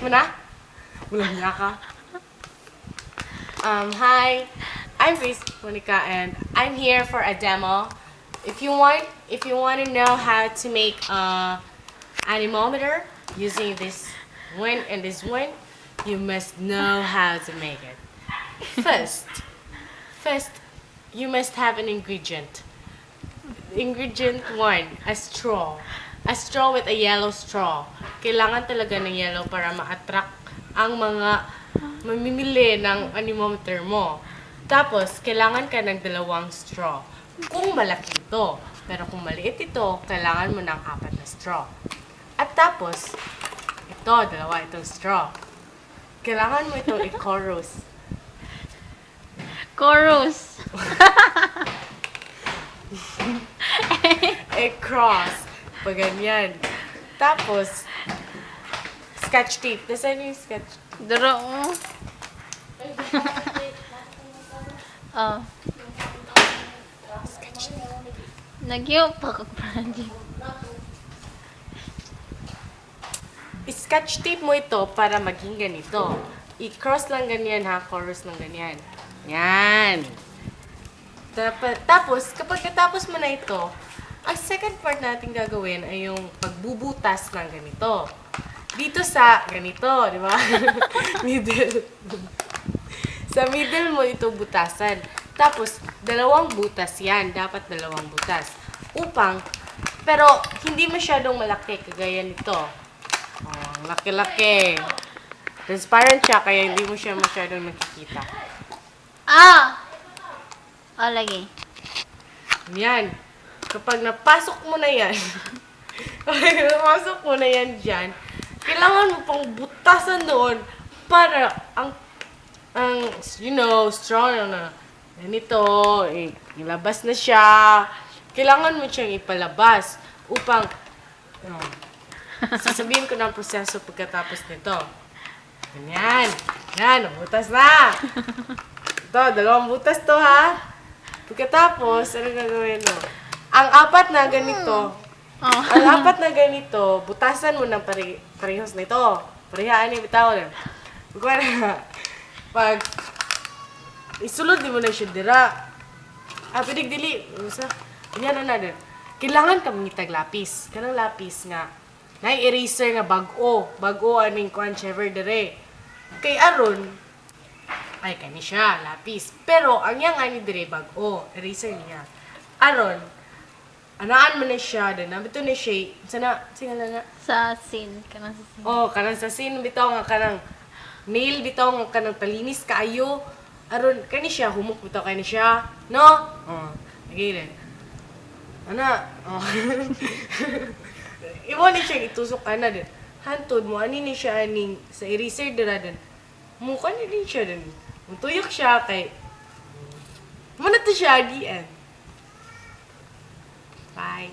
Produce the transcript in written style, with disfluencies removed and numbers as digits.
mo na? Walang niya ka. Hi, I'm Grace Monica and I'm here for a demo. If you want to know how to make anemometer using this one and this one, you must know how to make it. First, you must have an ingredient. Ingredient 1, a straw. A straw with a yellow straw. Kailangan talaga ng yellow para ma-attract ang mga mamimili ng anemometer mo. Tapos, kailangan ka ng 2 straw. Kung malaki ito. Pero kung maliit ito, kailangan mo ng 4 na straw. At tapos, ito, 2 itong straw. Kailangan mo itong i-chorus. Chorus. I-cross. Pag ganyan. Tapos, sketch tape. Nasaan yung sketch? Duro. Oh. Sketch tape. Nagyo pa kag project. I-sketch tape mo ito para maging ganito. I-cross lang ganyan ha, chorus lang ganyan. Yan. Tapos, kapag natapos mo na ito, ang second part natin gagawin ay yung pagbubutas ng ganito. Dito sa ganito, di ba? Middle. Sa middle mo ito butasan. Tapos, 2 butas yan. Dapat 2 butas. Pero hindi masyadong malaki kagaya nito. Oh, laki-laki. Transparent siya, kaya hindi mo siya masyadong nakikita. Ah! Oh, lagi. Yan. Kapag napasok mo na yan, dyan, kailangan mo pang butasan doon para ang straw na ganito, ilabas na siya. Kailangan mo siyang ipalabas upang, sasabihin ko ng proseso pagkatapos nito. Ganyan. Yan, butas na. Ito, 2 butas to ha. Pagkatapos, ano gagawin mo? Ang 4 na ganito, butasan mo ng parehas nito. Parehaan yung bitaw na. Pag isulod di mo na siya dira. Pinig dili. Ganyan na din. Kailangan ka mangitag lapis. Kanang lapis nga. Na-eraser nga bago. Bago aning kuan chever dire. Kay aron, ay kani siya, lapis. Pero ang yang ani dire bago. Eraser niya. Aron, anaan mo na siya, nabito na siya, singala na? Sa scene. Kanang sa scene. Oh, kanang sa scene, bitaw nga kanang nail, bitaw nga kanang talinis kaayo. Aron, kani siya, humok bitaw kani siya. No? Oh, again. Ana, oh. Iwan ni siya, itusok ana din. Hantod mo, ani ni siya aning, sa eraser dira din. Mukha ni din siya din. Tuyok siya kay, muna to siya, di end. Bye.